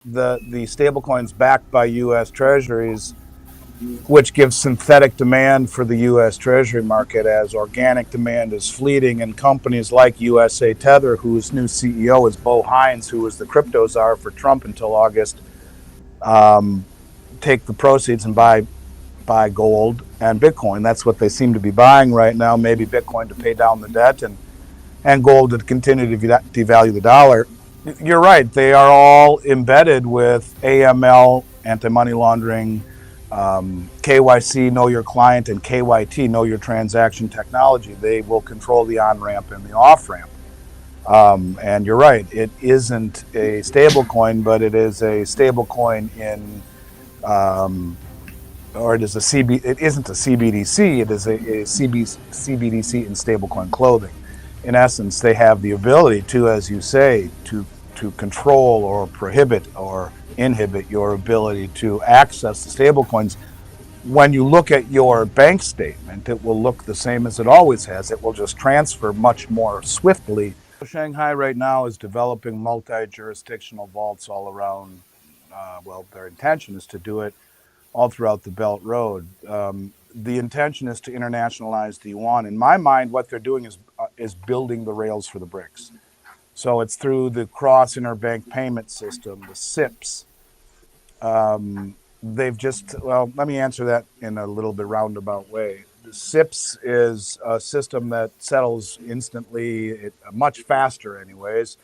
the stablecoins backed by U.S. Treasuries, which gives synthetic demand for the U.S. Treasury market as organic demand is fleeting, and companies like USA Tether, whose new CEO is Bo Hines, who was the crypto czar for Trump until August, take the proceeds and buy gold and Bitcoin. That's what they seem to be buying right now. Maybe Bitcoin to pay down the debt, and gold to continue to devalue the dollar. You're right. They are all embedded with AML, anti-money laundering, KYC, know your client, and KYT, know your transaction technology. They will control the on-ramp and the off-ramp. And you're right. It isn't a stable coin, but it is a stable coin in, or it is a CB. It isn't a CBDC. It is a CBDC in stablecoin clothing. In essence, they have the ability to, as you say, to control or prohibit or inhibit your ability to access the stablecoins. When you look at your bank statement, it will look the same as it always has. It will just transfer much more swiftly. Shanghai right now is developing multi-jurisdictional vaults all around. Well, their intention is to do it all throughout the Belt Road. The intention is to internationalize the yuan. In my mind, what they're doing is building the rails for the BRICS. So it's through the cross interbank payment system, the CIPS. They've just, well, let me answer that in a little bit roundabout way. The CIPS is a system that settles instantly, much faster anyways,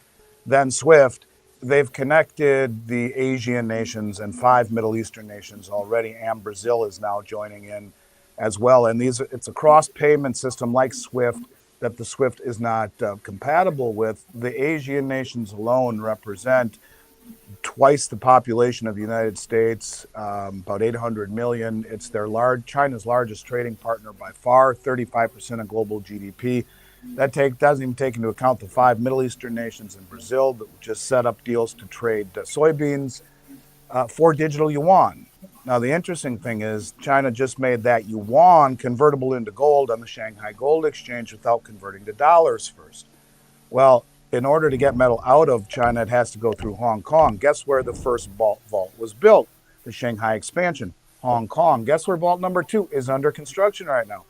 than SWIFT. They've connected the Asian nations and 5 Middle Eastern nations already, and Brazil is now joining in as well. And it's a cross-payment system like SWIFT that the SWIFT is not compatible with. The Asian nations alone represent twice the population of the United States, about 800 million. It's China's largest trading partner by far, 35% of global GDP. That doesn't even take into account the 5 Middle Eastern nations and Brazil that just set up deals to trade soybeans for digital yuan. Now, the interesting thing is China just made that yuan convertible into gold on the Shanghai Gold Exchange without converting to dollars first. Well, in order to get metal out of China, it has to go through Hong Kong. Guess where the first vault was built? The Shanghai expansion, Hong Kong. Guess where vault number 2 is under construction right now?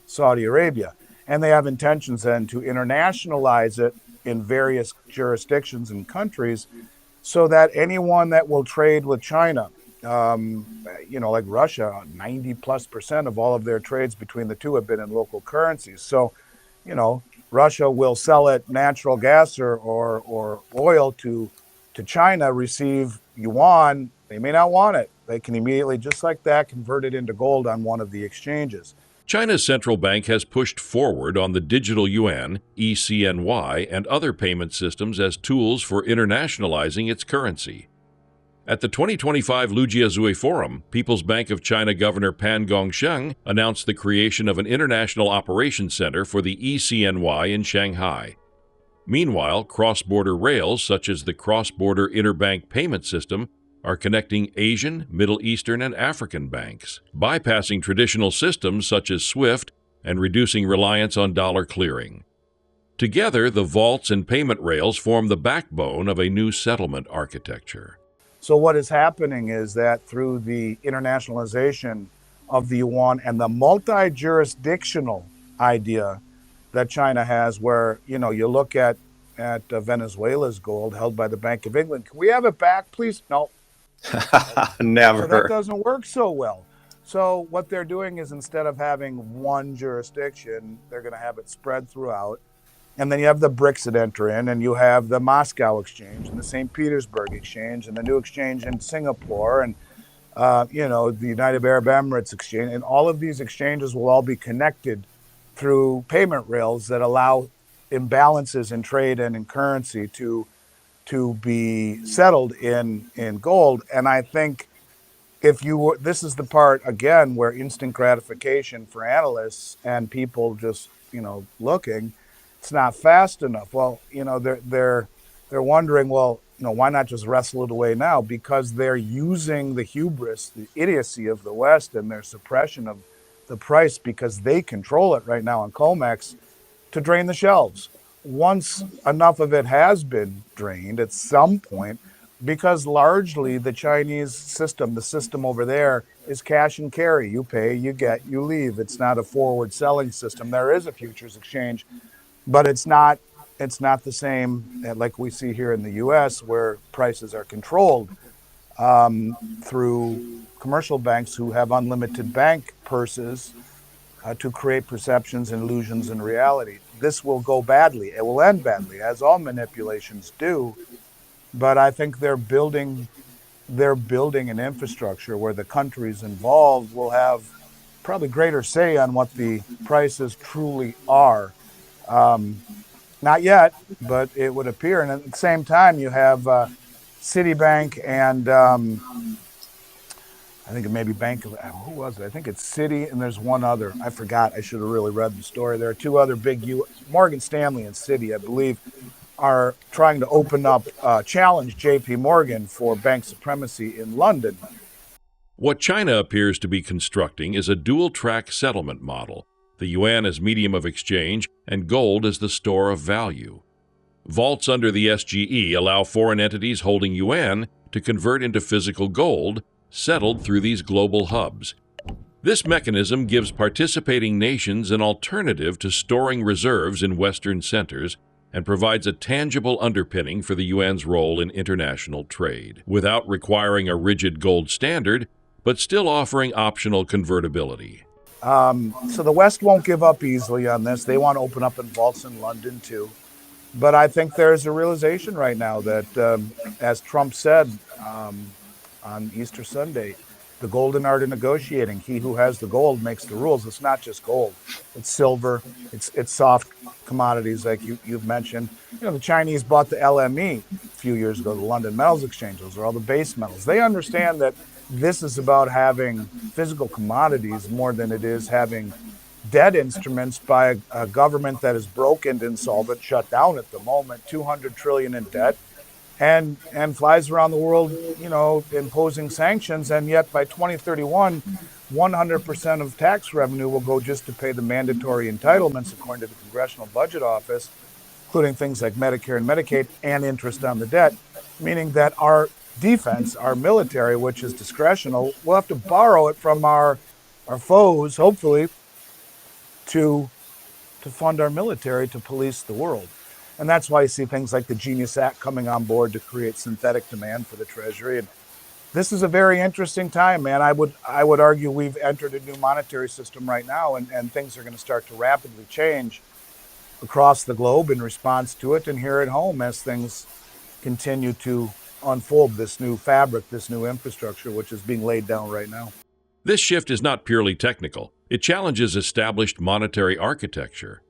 Saudi Arabia. And they have intentions then to internationalize it in various jurisdictions and countries so that anyone that will trade with China, like Russia, 90+% of all of their trades between the two have been in local currencies. So, Russia will sell it natural gas or oil to China, receive yuan. They may not want it. They can immediately, just like that, convert it into gold on one of the exchanges. China's central bank has pushed forward on the digital yuan, ECNY, and other payment systems as tools for internationalizing its currency. At the 2025 Lujiazui Forum, People's Bank of China Governor Pan Gongsheng announced the creation of an international operations center for the ECNY in Shanghai. Meanwhile, cross-border rails such as the Cross-Border Interbank Payment System are connecting Asian, Middle Eastern, and African banks, bypassing traditional systems such as SWIFT and reducing reliance on dollar clearing. Together, the vaults and payment rails form the backbone of a new settlement architecture. So what is happening is that through the internationalization of the yuan and the multi-jurisdictional idea that China has, where, you look at Venezuela's gold held by the Bank of England. Can we have it back, please? No. Never. So that doesn't work so well. So what they're doing is, instead of having one jurisdiction, they're going to have it spread throughout. And then you have the BRICS that enter in, and you have the Moscow exchange and the St. Petersburg exchange and the new exchange in Singapore and, the United Arab Emirates exchange. And all of these exchanges will all be connected through payment rails that allow imbalances in trade and in currency to be settled in gold. And I think this is the part, again, where instant gratification for analysts and people just, looking, it's not fast enough. Well, they're wondering, well, why not just wrestle it away now? Because they're using the hubris, the idiocy of the West and their suppression of the price, because they control it right now on COMEX, to drain the shelves. Once enough of it has been drained, at some point, because largely the Chinese system, the system over there, is cash and carry. You pay, you get, you leave. It's not a forward selling system. There is a futures exchange, but it's not the same like we see here in the US, where prices are controlled through commercial banks who have unlimited bank purses to create perceptions and illusions in reality. This will go badly. It will end badly, as all manipulations do. But I think they're building an infrastructure where the countries involved will have probably greater say on what the prices truly are. Not yet, but it would appear. And at the same time, you have Citibank and I think it may be Bank of, who was it? I think it's Citi, and there's one other. I forgot. I should have really read the story. There are two other big, Morgan Stanley and Citi, I believe, are trying to open up, challenge JP Morgan for bank supremacy in London. What China appears to be constructing is a dual-track settlement model, the yuan as medium of exchange and gold as the store of value. Vaults under the SGE allow foreign entities holding yuan to convert into physical gold, settled through these global hubs. This mechanism gives participating nations an alternative to storing reserves in Western centers and provides a tangible underpinning for the yuan's role in international trade, without requiring a rigid gold standard, but still offering optional convertibility. So the West won't give up easily on this. They want to open up in vaults in London too. But I think there's a realization right now that, as Trump said on Easter Sunday, the golden art of negotiating. He who has the gold makes the rules. It's not just gold. It's silver. It's soft commodities like you've mentioned. The Chinese bought the LME a few years ago, the London Metals Exchange. Those are all the base metals. They understand that this is about having physical commodities more than it is having debt instruments by a government that is broken, insolvent, shut down at the moment, 200 trillion in debt, and flies around the world, imposing sanctions. And yet by 2031, 100% of tax revenue will go just to pay the mandatory entitlements, according to the Congressional Budget Office, including things like Medicare and Medicaid and interest on the debt, meaning that our defense, our military, which is discretional, will have to borrow it from our foes, hopefully, to fund our military to police the world. And that's why you see things like the Genius Act coming on board to create synthetic demand for the Treasury. And this is a very interesting time, man. I would argue we've entered a new monetary system right now, and things are going to start to rapidly change across the globe in response to it, and here at home as things continue to unfold this new fabric, this new infrastructure, which is being laid down right now. This shift is not purely technical. It challenges established monetary architecture.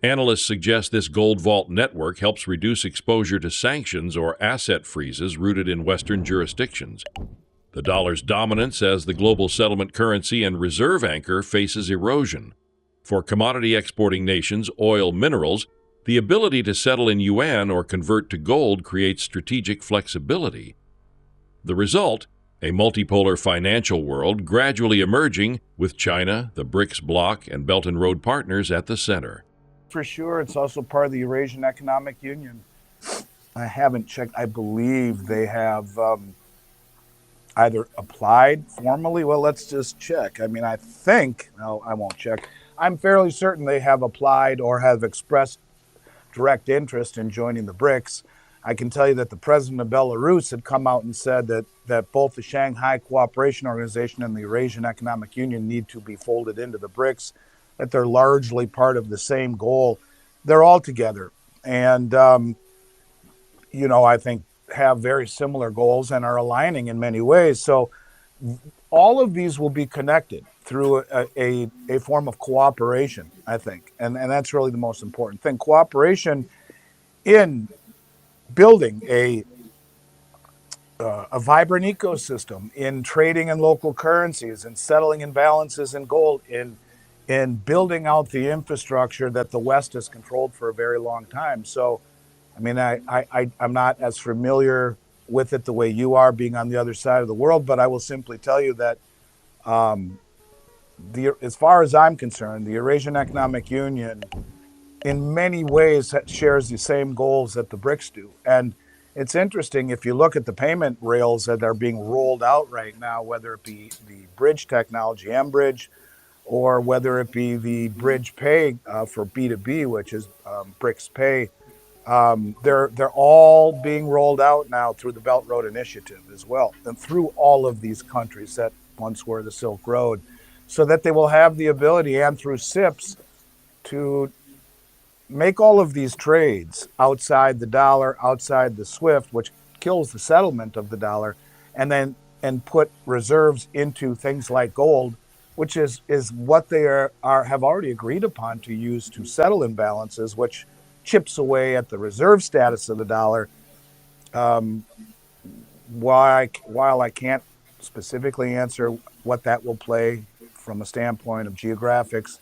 Analysts suggest this gold vault network helps reduce exposure to sanctions or asset freezes rooted in Western jurisdictions. The dollar's dominance as the global settlement currency and reserve anchor faces erosion. For commodity exporting nations, oil, minerals, the ability to settle in yuan or convert to gold creates strategic flexibility. The result, a multipolar financial world gradually emerging with China, the BRICS bloc, and Belt and Road partners at the center. For sure, it's also part of the Eurasian Economic Union. I haven't checked. I believe they have either applied formally. Well, let's just check. I think, no, I won't check. I'm fairly certain they have applied or have expressed direct interest in joining the BRICS. I can tell you that the president of Belarus had come out and said that both the Shanghai Cooperation Organization and the Eurasian Economic Union need to be folded into the BRICS, that they're largely part of the same goal. They're all together. And, I think have very similar goals and are aligning in many ways. So all of these will be connected through a form of cooperation, I think. And that's really the most important thing. Cooperation in building a vibrant ecosystem, in trading in local currencies, and settling imbalances in gold, in building out the infrastructure that the West has controlled for a very long time. So, I'm not as familiar with it the way you are, being on the other side of the world, but I will simply tell you that as far as I'm concerned, the Eurasian Economic Union in many ways shares the same goals that the BRICS do. And It's interesting if you look at the payment rails that are being rolled out right now, whether it be the bridge technology, mBridge, or whether it be the bridge pay for B2B, which is BRICS Pay. They're all being rolled out now through the Belt Road Initiative as well, and through all of these countries that once were the Silk Road, so that they will have the ability, and through CIPS, to make all of these trades outside the dollar, outside the SWIFT, which kills the settlement of the dollar, and put reserves into things like gold, which is what they have already agreed upon to use to settle imbalances, which chips away at the reserve status of the dollar. Um, while I can't specifically answer what that will play from a standpoint of geographics,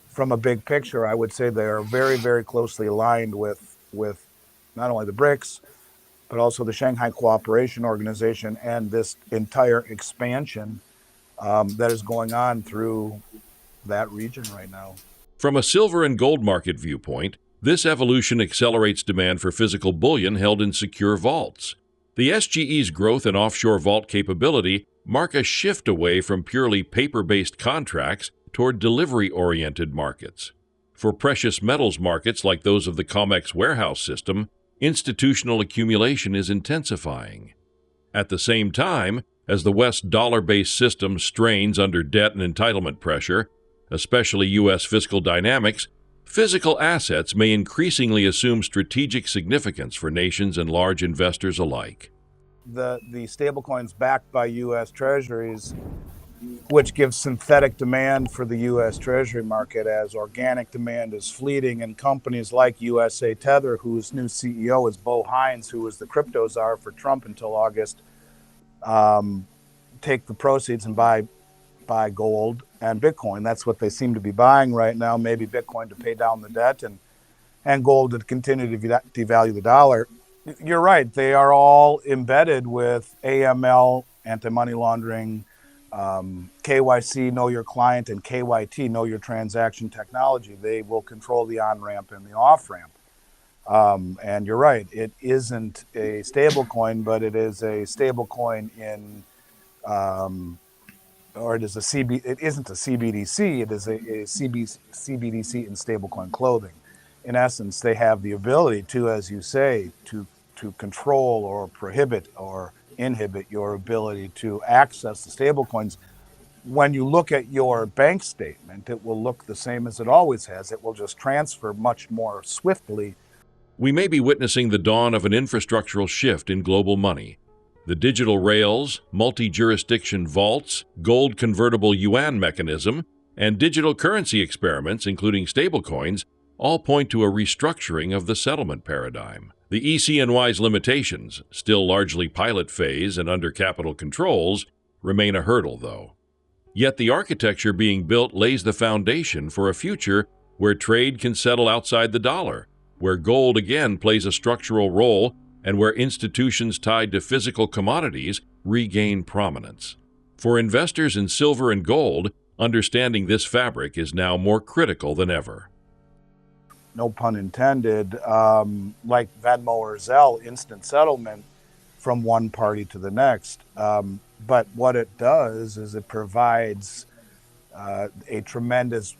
from a big picture, I would say they are very, very closely aligned with not only the BRICS, but also the Shanghai Cooperation Organization and this entire expansion that is going on through that region right now. From a silver and gold market viewpoint, this evolution accelerates demand for physical bullion held in secure vaults. The SGE's growth and offshore vault capability mark a shift away from purely paper-based contracts toward delivery-oriented markets. For precious metals markets like those of the COMEX warehouse system, institutional accumulation is intensifying. At the same time, as the West's dollar-based system strains under debt and entitlement pressure, especially U.S. fiscal dynamics, physical assets may increasingly assume strategic significance for nations and large investors alike. The stablecoins backed by U.S. Treasuries, which gives synthetic demand for the U.S. Treasury market, as organic demand is fleeting, and companies like USA Tether, whose new CEO is Bo Hines, who was the crypto czar for Trump until August, take the proceeds and buy gold and Bitcoin. That's what they seem to be buying right now. Maybe Bitcoin to pay down the debt, and gold to continue to devalue the dollar. You're right. They are all embedded with AML, anti-money laundering, KYC, know your client, and KYT, know your transaction technology. They will control the on-ramp and the off-ramp. And you're right. It isn't a stable coin, but it is a stable coin in or it is it isn't a CBDC, it is a CBDC in stablecoin clothing. In essence, they have the ability to, as you say, to control or prohibit or inhibit your ability to access the stablecoins. When you look at your bank statement, it will look the same as it always has. It will just transfer much more swiftly. We may be witnessing the dawn of an infrastructural shift in global money. The digital rails, multi-jurisdiction vaults, gold convertible yuan mechanism, and digital currency experiments, including stablecoins, all point to a restructuring of the settlement paradigm. The ECNY's limitations, still largely pilot phase and under capital controls, remain a hurdle, though. Yet the architecture being built lays the foundation for a future where trade can settle outside the dollar, where gold again plays a structural role, and where institutions tied to physical commodities regain prominence. For investors in silver and gold, understanding this fabric is now more critical than ever. No pun intended, like Venmo or Zelle, instant settlement from one party to the next. But what it does is it provides a tremendous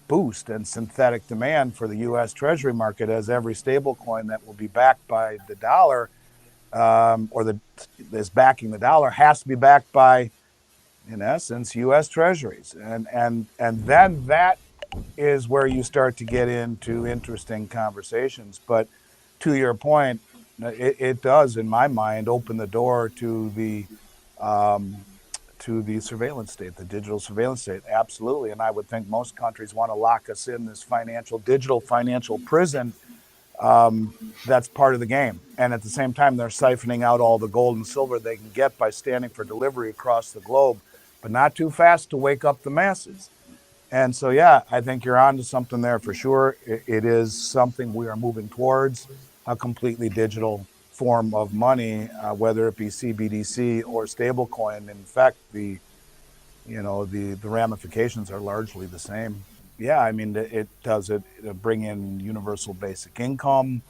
boost and synthetic demand for the U.S. Treasury market, as every stable coin that will be backed by the dollar is backing the dollar has to be backed by, in essence, U.S. Treasuries. And then that is where you start to get into interesting conversations. But to your point, it does, in my mind, open the door to the surveillance state, the digital surveillance state. Absolutely. And I would think most countries want to lock us in this digital financial prison that's part of the game. And at the same time, they're siphoning out all the gold and silver they can get by standing for delivery across the globe, but not too fast to wake up the masses. And so, yeah, I think you're onto something there for sure. It is something we are moving towards, a completely digital form of money, whether it be CBDC or stablecoin. In fact, the ramifications are largely the same. Yeah, I mean, it does bring in universal basic income.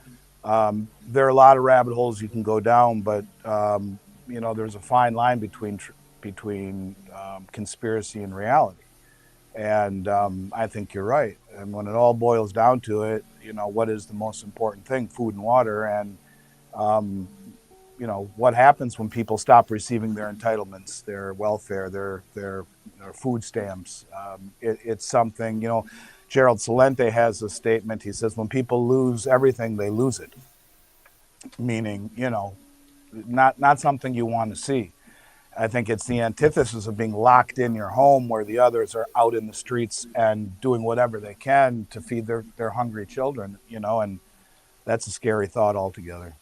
There are a lot of rabbit holes you can go down, but there's a fine line between conspiracy and reality. And I think you're right. And when it all boils down to it, what is the most important thing? Food and water. And what happens when people stop receiving their entitlements, their welfare, their food stamps? It's something. Gerald Celente has a statement. He says, when people lose everything, they lose it. Meaning, not something you want to see. I think it's the antithesis of being locked in your home where the others are out in the streets and doing whatever they can to feed their hungry children, and that's a scary thought altogether.